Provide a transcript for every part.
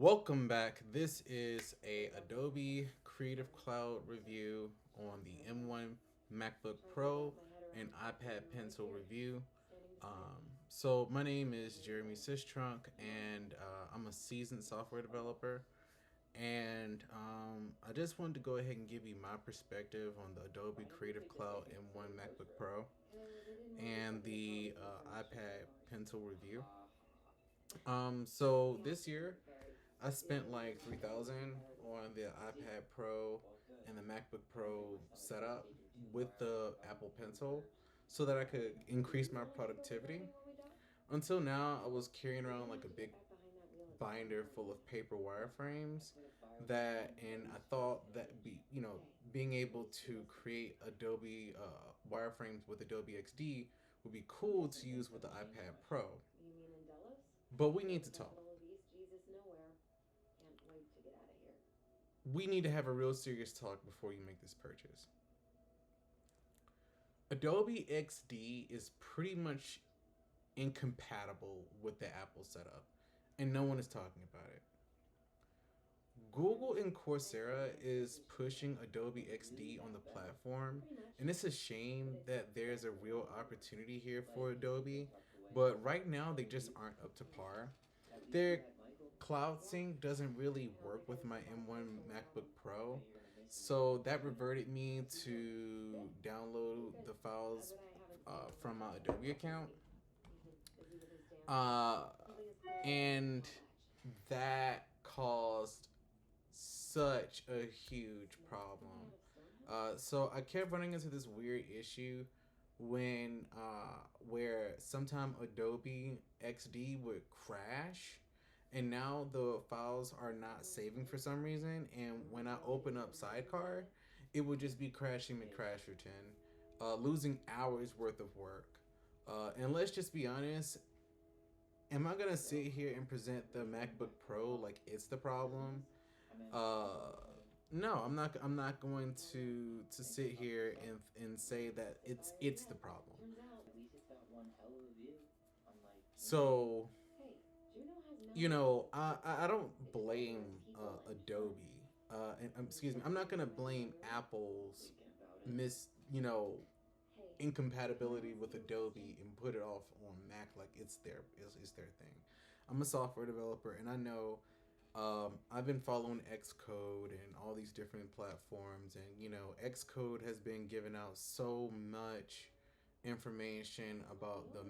Welcome back. This is a Adobe Creative Cloud review on the M1 Macbook Pro and iPad Pencil review. So my name is Jeremy Sistrunk, and I'm a seasoned software developer. And I just wanted to go ahead and give you my perspective on the Adobe Creative Cloud M1 MacBook Pro and the iPad Pencil review. So this year I spent like 3,000 on the iPad Pro and the MacBook Pro setup with the Apple Pencil so that I could increase my productivity. Until now, I was carrying around like a big binder full of paper wireframes and I thought that being able to create Adobe wireframes with Adobe XD would be cool to use with the iPad Pro. But we need to talk. We need to have a real serious talk before you make this purchase. Adobe XD is pretty much incompatible with the Apple setup, and no one is talking about it. Google and Coursera is pushing Adobe XD on the platform, and it's a shame that there's a real opportunity here for Adobe, but right now they just aren't up to par. Their cloud sync doesn't really work with my M1 MacBook Pro, so that reverted me to download the files from my Adobe account. Uh, and that caused such a huge problem. So I kept running into this weird issue when where sometime Adobe XD would crash, and now the files are not saving for some reason. And when I open up Sidecar, it would just be crashing and crash routine, losing hours worth of work. And let's just be honest, am I gonna sit here and present the MacBook Pro like it's the problem? Uh, no, I'm not. I'm not going to sit here and say that it's the problem. So I don't blame Adobe. And excuse me, I'm not gonna blame Apple's mis incompatibility with Adobe and put it off on Mac like it's their thing. I'm a software developer, and I know I've been following Xcode and all these different platforms, and Xcode has been giving out so much information about the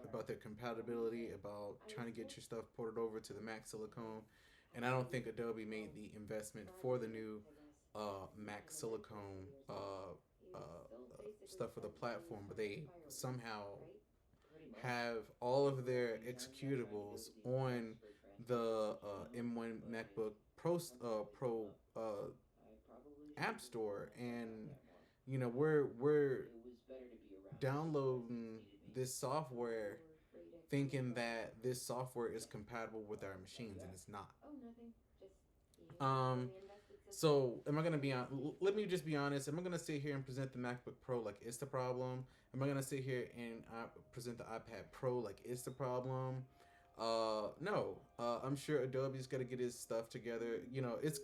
about their compatibility, about trying to get your stuff ported over to the Mac Silicone, and I don't think Adobe made the investment for the new Mac Silicone stuff for the platform, but they somehow have all of their executables on the M1 MacBook Pro App Store, and we're downloading this software thinking that this software is compatible with our machines, and it's not. Um, so am I gonna be on? Let me just be honest. Am I gonna sit here and present the MacBook Pro like it's the problem? Am I gonna sit here and present the iPad Pro like it's the problem? No. I'm sure Adobe's gonna get his stuff together.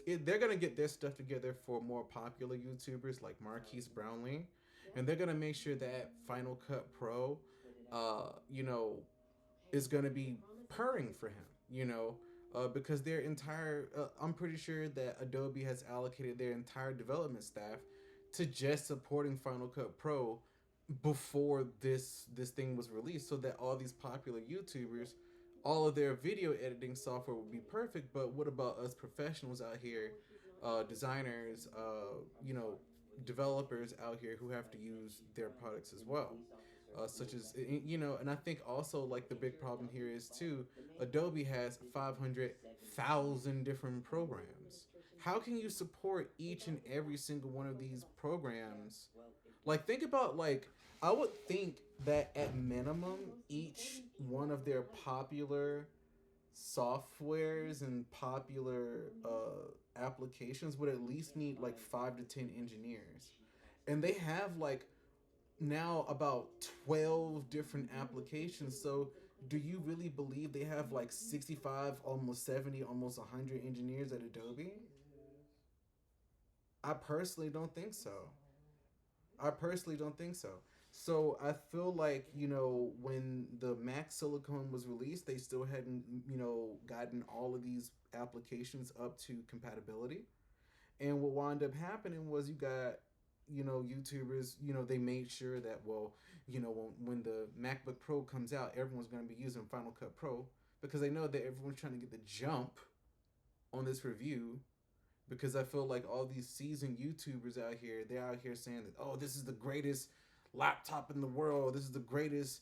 They're gonna get their stuff together for more popular YouTubers like Marquise Brownlee, and they're gonna make sure that Final Cut Pro, uh, you know, is going to be purring for him, because their entire, I'm pretty sure that Adobe has allocated their entire development staff to just supporting Final Cut Pro before this thing was released, so that all these popular YouTubers, all of their video editing software would be perfect. But what about us professionals out here, designers, developers out here who have to use their products as well? Such as and I think also like the big problem here is too, Adobe has 500,000 different programs. How can you support each and every single one of these programs? Like, think about, like, I would think that at minimum each one of their popular softwares and popular applications would at least need like 5 to 10 engineers, and they have like now about 12 different applications. So Do you really believe they have like 65, almost 70, almost 100 engineers at Adobe? I personally don't think so. I personally don't think so. So I feel like, when the Mac Silicon was released, they still hadn't, gotten all of these applications up to compatibility. And what wound up happening was you got, YouTubers, they made sure that, well, when the MacBook Pro comes out, everyone's going to be using Final Cut Pro because they know that everyone's trying to get the jump on this review, because I feel like all these seasoned YouTubers out here, they're out here saying that, oh, this is the greatest laptop in the world, this is the greatest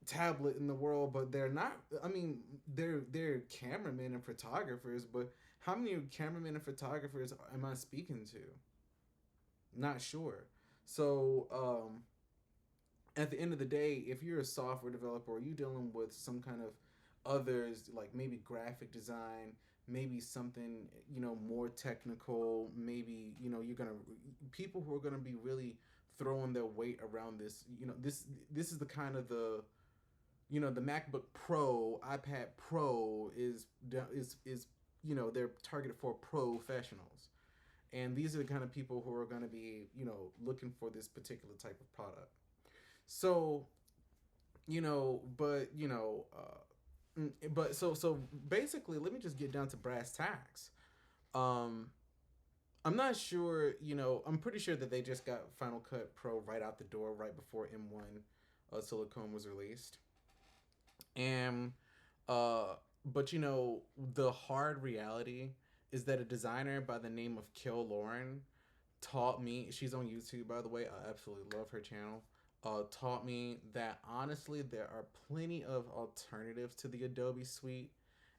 tablet in the world, but they're not. I mean, they're cameramen and photographers, but how many cameramen and photographers am I speaking to? Not sure. So at the end of the day, if you're a software developer or you're dealing with some kind of others, like maybe graphic design, maybe something, more technical, maybe, you're gonna people who are gonna be really throwing their weight around this. This is the kind of the MacBook Pro, iPad Pro is they're targeted for professionals, and these are the kind of people who are going to be looking for this particular type of product. So but so basically, let me just get down to brass tacks. Um, I'm not sure. I'm pretty sure that they just got Final Cut Pro right out the door, right before M1 Silicon was released, and but the hard reality is that a designer by the name of Kill Lauren taught me. She's on YouTube, by the way. I absolutely love her channel. Taught me that honestly there are plenty of alternatives to the Adobe Suite,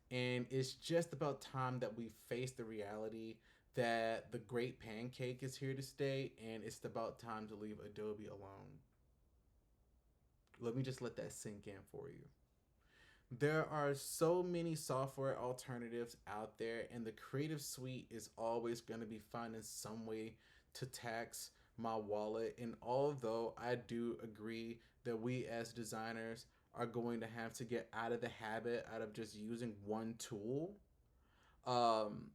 and it's just about time that we face the reality that the Great Pancake is here to stay, and it's about time to leave Adobe alone. Let me just let that sink in for you. There are so many software alternatives out there, and the Creative Suite is always going to be finding some way to tax my wallet. And although I do agree that we as designers are going to have to get out of the habit out of just using one tool, um,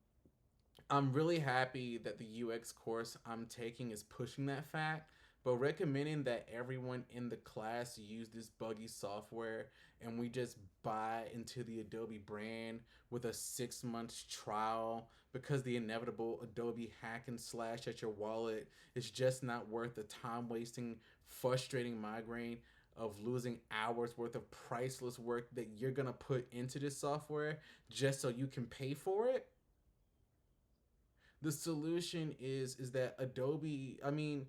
I'm really happy that the UX course I'm taking is pushing that fact, but recommending that everyone in the class use this buggy software and we just buy into the Adobe brand with a 6 months trial, because the inevitable Adobe hack and slash at your wallet is just not worth the time wasting, frustrating migraine of losing hours worth of priceless work that you're gonna put into this software just so you can pay for it. The solution is that Adobe. I mean,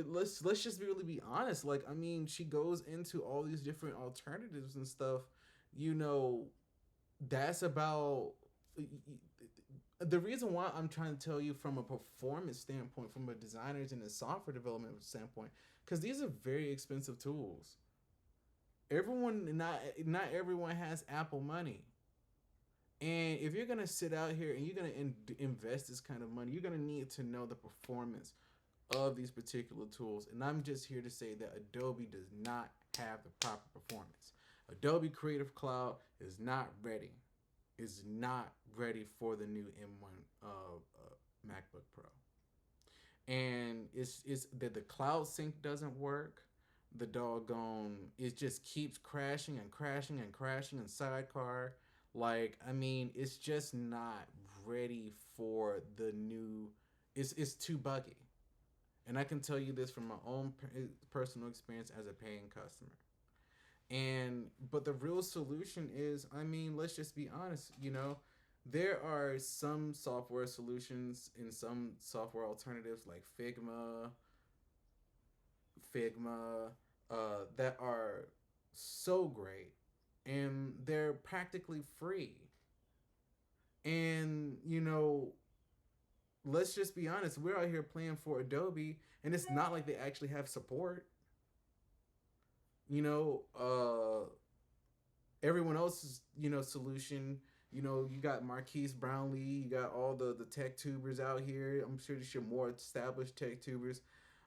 let's just really be honest. Like, I mean, she goes into all these different alternatives and stuff. You know, that's about the reason why I'm trying to tell you from a performance standpoint, from a designer's and a software development standpoint, because these are very expensive tools. Not everyone has Apple money. And if you're gonna sit out here and you're gonna invest this kind of money, you're gonna need to know the performance of these particular tools. And I'm just here to say that Adobe does not have the proper performance. Adobe Creative Cloud is not ready. Is not ready for the new M1 MacBook Pro. And it's that the cloud sync doesn't work. The doggone it just keeps crashing and crashing and crashing in Sidecar. Like, I mean, it's just not ready for the new. It's too buggy, and I can tell you this from my own personal experience as a paying customer. And but the real solution is, I mean, let's just be honest. There are some software solutions and some software alternatives like Figma, that are so great, and they're practically free. And let's just be honest, we're out here playing for Adobe, and it's not like they actually have support. You know, everyone else's solution. You got Marquise Brownlee, you got all the tech tubers out here. I'm sure there's your more established tech tubers.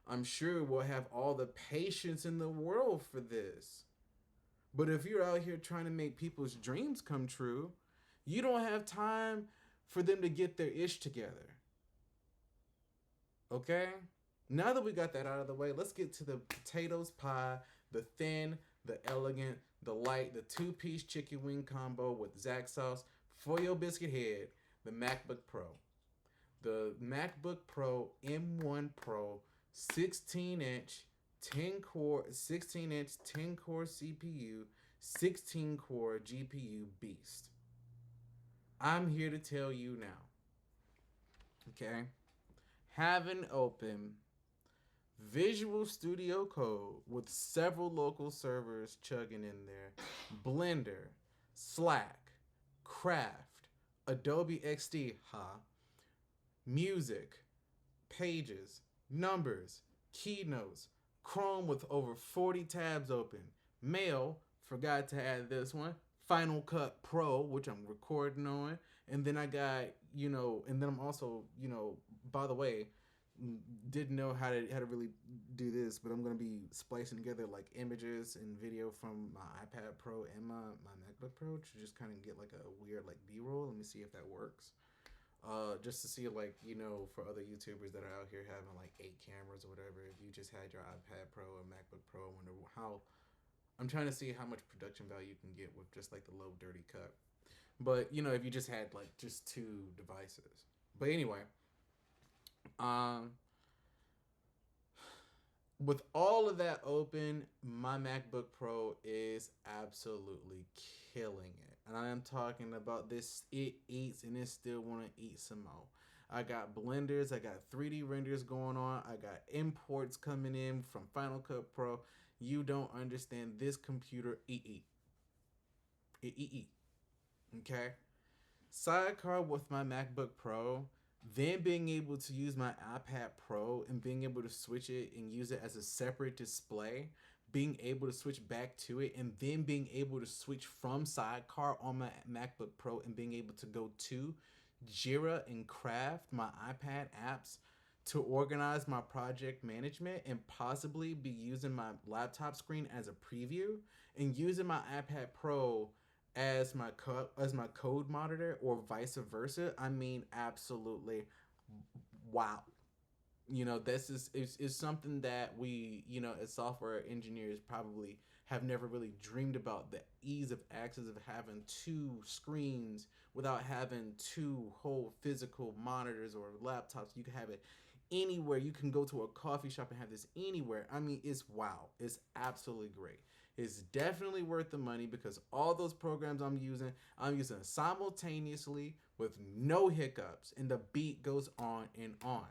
I'm sure we'll have all the patience in the world for this. But if you're out here trying to make people's dreams come true, you don't have time for them to get their ish together. Okay? Now that we got that out of the way, let's get to the potatoes pie, the thin, the elegant, the light, the two-piece chicken wing combo with Zax sauce for your biscuit head, the MacBook Pro. The MacBook Pro M1 Pro 16-inch 10 core CPU, 16 core GPU beast. I'm here to tell you now. Okay? Having open Visual Studio Code with several local servers chugging in there, Blender, Slack, Craft, Adobe XD, Music, Pages, Numbers, Keynotes, Chrome with over 40 tabs open, Mail, forgot to add this one, Final Cut Pro, which I'm recording on, and then I got, and then I'm also, by the way, didn't know how to really do this, but I'm gonna be splicing together like images and video from my iPad Pro and my MacBook Pro to just kind of get like a weird like B-roll. Let me see if that works. Just to see like for other YouTubers that are out here having like 8 cameras or whatever, if you just had your iPad Pro or MacBook Pro, I wonder how. I'm trying to see how much production value you can get with just like the low dirty cut. But if you just had like just 2 devices. But anyway. With all of that open, my MacBook Pro is absolutely killing it. And I am talking about this, it eats and it still want to eat some more. I got blenders, I got 3D renders going on, I got imports coming in from Final Cut Pro. You don't understand, this computer eat. Okay? Sidecar with my MacBook Pro, then being able to use my iPad Pro and being able to switch it and use it as a separate display, being able to switch back to it, and then being able to switch from Sidecar on my MacBook Pro and being able to go to Jira and Craft, my iPad apps, to organize my project management and possibly be using my laptop screen as a preview and using my iPad Pro as my code monitor or vice versa. I mean, absolutely, wow. This is something that we, as software engineers probably have never really dreamed about, the ease of access of having 2 screens without having 2 whole physical monitors or laptops. You can have it anywhere. You can go to a coffee shop and have this anywhere. I mean, it's wow. It's absolutely great. It's definitely worth the money because all those programs I'm using simultaneously with no hiccups, and the beat goes on and on.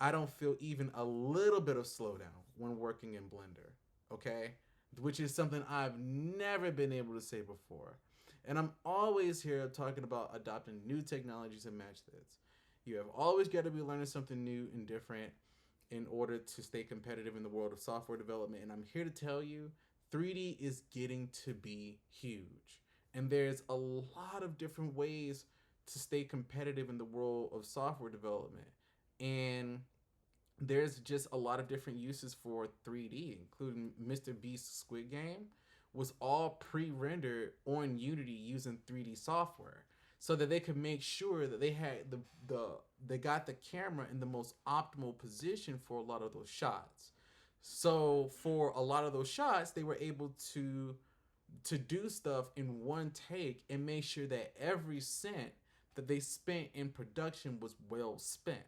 I don't feel even a little bit of slowdown when working in Blender, okay? Which is something I've never been able to say before. And I'm always here talking about adopting new technologies to match this. You have always got to be learning something new and different in order to stay competitive in the world of software development. And I'm here to tell you, 3D is getting to be huge. And there's a lot of different ways to stay competitive in the world of software development. And there's just a lot of different uses for 3D, including Mr. Beast's Squid Game was all pre-rendered on Unity using 3D software, so that they could make sure that they had they got the camera in the most optimal position for a lot of those shots. So for a lot of those shots, they were able to do stuff in one take and make sure that every cent that they spent in production was well spent.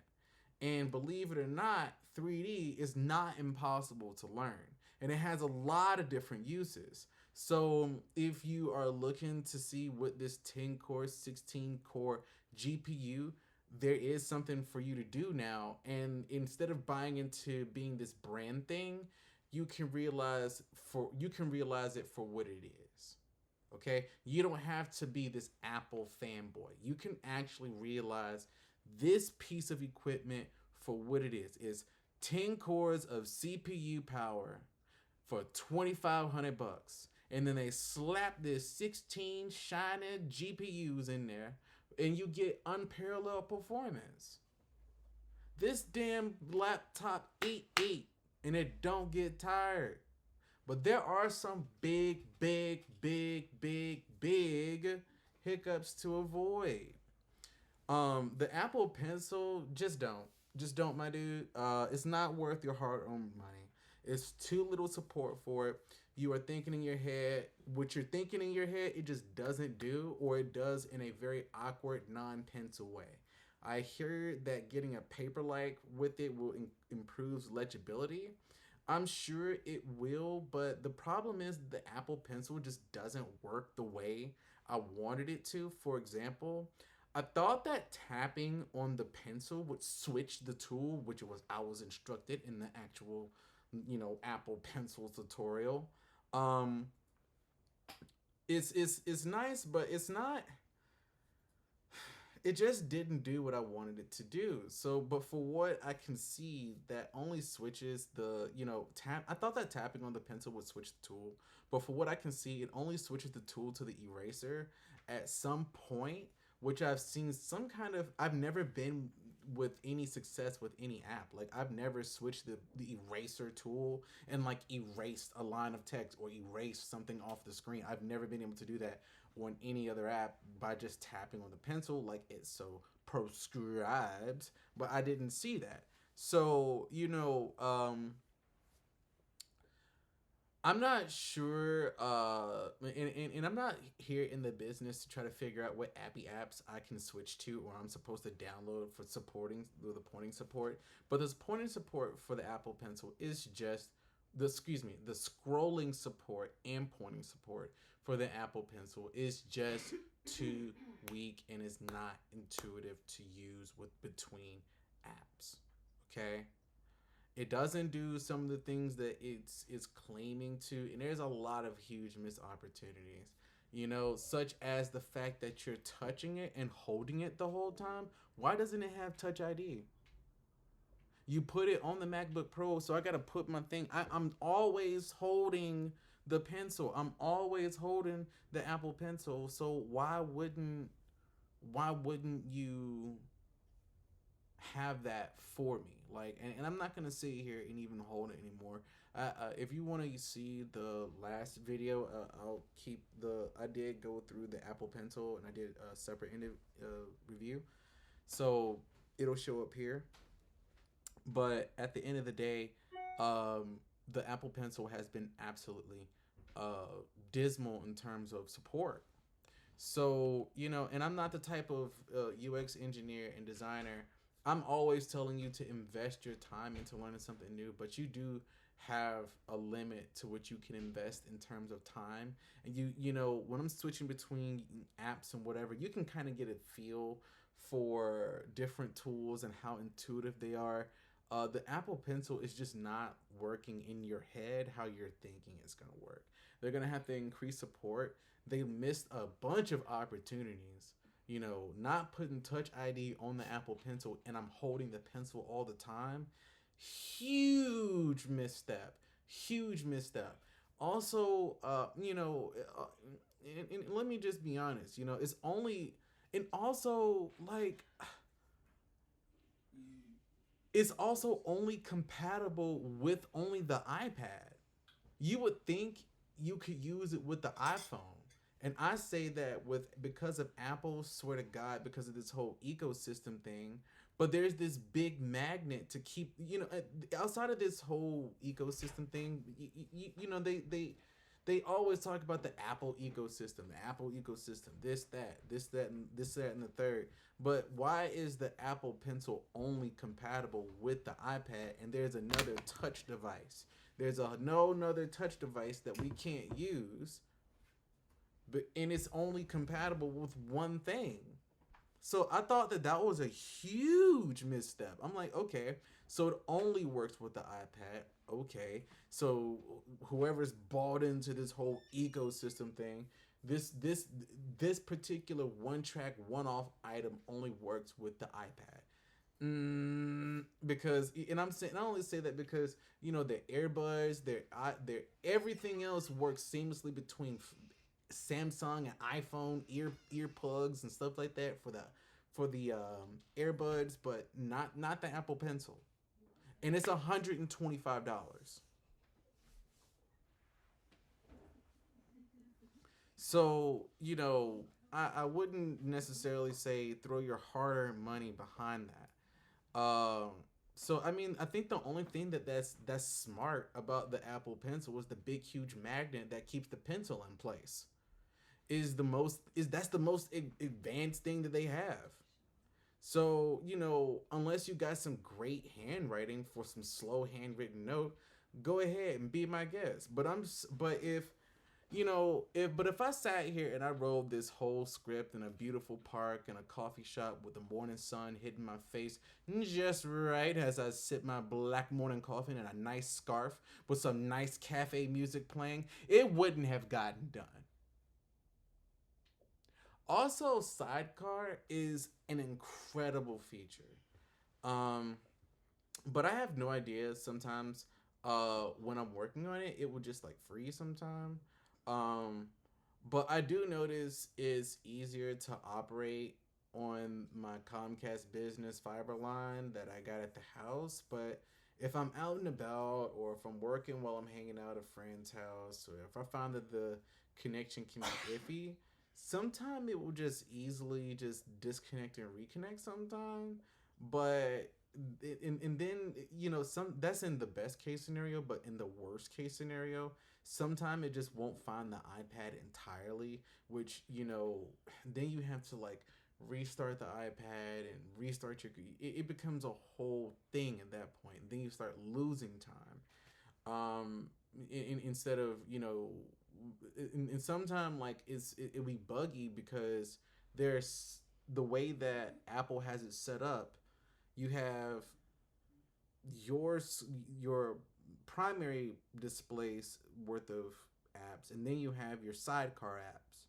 And believe it or not, 3D is not impossible to learn. And it has a lot of different uses. So if you are looking to see what this 10 core, 16 core GPU, there is something for you to do now. And instead of buying into being this brand thing, you can realize it for what it is. Okay? You don't have to be this Apple fanboy. You can actually realize this piece of equipment for what it is. It's 10 cores of CPU power for $2,500. And then they slap this 16 shiny GPUs in there, and you get unparalleled performance. This damn laptop 8 and it don't get tired. But there are some big hiccups to avoid. The Apple Pencil, just don't, my dude. It's not worth your hard-earned money. It's too little support for it. You are thinking in your head what you're thinking in your head. It just doesn't do, or it does in a very awkward, non-pencil way. I hear that getting a Paperlike with it will improve legibility. I'm sure it will, but the problem is the Apple Pencil just doesn't work the way I wanted it to. For example, I thought that tapping on the pencil would switch the tool, which was I was instructed in the actual, Apple Pencil tutorial. Um, it's nice, but it's not. It just didn't do what I wanted it to do. So, but for what I can see, that only switches the, tap. I thought that tapping on the pencil would switch the tool, but for what I can see, it only switches the tool to the eraser at some point, which I've seen some kind of. I've never been with any success with any app. Like I've never switched the eraser tool and like erased a line of text or erased something off the screen. I've never been able to do that on any other app by just tapping on the pencil like it so prescribes, but I didn't see that. So, I'm not sure, and I'm not here in the business to try to figure out what appy apps I can switch to or I'm supposed to download for supporting the pointing support. But this pointing support for the Apple Pencil is just the scrolling support and pointing support for the Apple Pencil is just too weak and is not intuitive to use with between apps. Okay, it doesn't do some of the things that it's claiming to, and there's a lot of huge missed opportunities, such as the fact that you're touching it and holding it the whole time. Why doesn't it have Touch ID? You put it on the MacBook Pro, so I gotta put my thing. I'm always holding the pencil. I'm always holding the Apple Pencil. So why wouldn't you have that for me? Like, and I'm not gonna sit here and even hold it anymore. If you want to see the last video, I did go through the Apple Pencil and I did a separate review, so it'll show up here. But at the end of the day, the Apple Pencil has been absolutely dismal in terms of support. So, and I'm not the type of UX engineer and designer. I'm always telling you to invest your time into learning something new, but you do have a limit to what you can invest in terms of time. And when I'm switching between apps and whatever, you can kind of get a feel for different tools and how intuitive they are. The Apple Pencil is just not working in your head how you're thinking it's going to work. They're going to have to increase support. They missed a bunch of opportunities, not putting Touch ID on the Apple Pencil, and I'm holding the pencil all the time. Huge misstep. Huge misstep. Also, and let me just be honest, it's only, and also, like, it's also only compatible with only the iPad. You would think you could use it with the iPhone. And I say that because of Apple, swear to God, because of this whole ecosystem thing. But there's this big magnet to keep, outside of this whole ecosystem thing, they always talk about the Apple ecosystem, this, that, and the third. But why is the Apple Pencil only compatible with the iPad and there's another touch device? There's no another touch device that we can't use, and it's only compatible with one thing. So I thought that was a huge misstep. I'm like, okay, so it only works with the iPad. Okay, so whoever's bought into this whole ecosystem thing, this particular one track, one off item only works with the iPad. Because, and I'm saying, I only say that because their earbuds, their everything else works seamlessly between Samsung and iPhone earplugs and stuff like that for the earbuds, but not the Apple Pencil, and it's $125. So, I wouldn't necessarily say throw your hard-earned money behind that. So I mean, I think the only thing that's smart about the Apple Pencil is the big huge magnet that keeps the pencil in place. That's the most advanced thing that they have. So, unless you got some great handwriting for some slow handwritten note, go ahead and be my guest. But if if I sat here and I wrote this whole script in a beautiful park in a coffee shop with the morning sun hitting my face just right as I sip my black morning coffee in a nice scarf with some nice cafe music playing, it wouldn't have gotten done. Also, Sidecar is an incredible feature. Um, but I have no idea. Sometimes, when I'm working on it, it would just like freeze sometime. Um, but I do notice it's easier to operate on my Comcast business fiber line that I got at the house. But if I'm out and about, or if I'm working while I'm hanging out at a friend's house, or if I find that the connection can be iffy, sometime it will just easily just disconnect and reconnect sometime. But and then some that's in the best case scenario, but in the worst case scenario, sometime it just won't find the iPad entirely, which then you have to like restart the iPad and restart it becomes a whole thing at that point. Then you start losing time. Instead of and sometimes like it'll be buggy because there's the way that Apple has it set up. You have your primary displays worth of apps, and then you have your sidecar apps.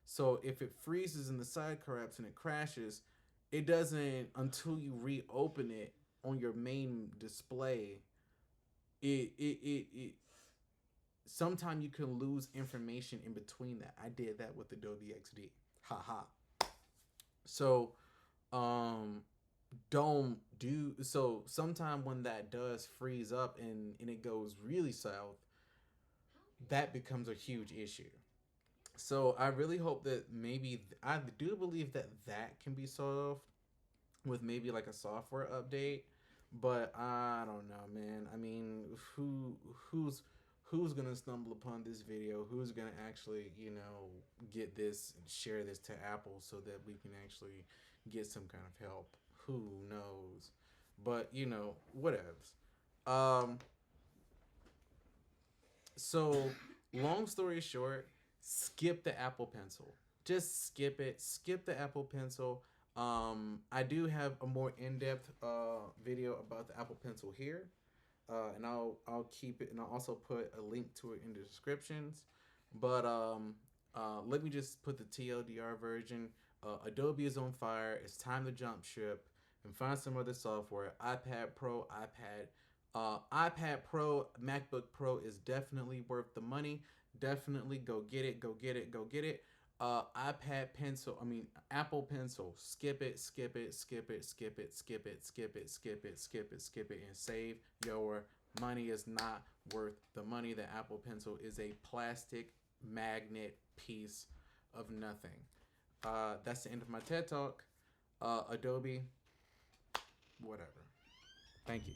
So if it freezes in the sidecar apps and it crashes, it doesn't until you reopen it on your main display. It sometimes you can lose information in between that. I did that with Adobe XD. Haha. So um don't do so sometime when that does freeze up and it goes really south, that becomes a huge issue. So I really hope that maybe I do believe that that can be solved with maybe like a software update, but I don't know, man. I mean, who's who's gonna stumble upon this video? Who's gonna actually get this and share this to Apple so that we can actually get some kind of help? Who knows? But whatevs. Um, so long story short, skip the Apple Pencil. Just skip it. Skip the Apple Pencil. I do have a more in-depth video about the Apple Pencil here, and I'll keep it, and I'll also put a link to it in the descriptions. But let me just put the TLDR version. Adobe is on fire. It's time to jump ship and find some other software. iPad Pro, MacBook Pro is definitely worth the money. Definitely go get it. Go get it. Go get it. iPad Pencil. I mean Apple Pencil. Skip it. Skip it. Skip it. Skip it. Skip it. Skip it. Skip it. Skip it. Skip it. And save your money. Is not worth the money. The Apple Pencil is a plastic magnet piece of nothing. That's the end of my TED Talk. Adobe, whatever. Thank you.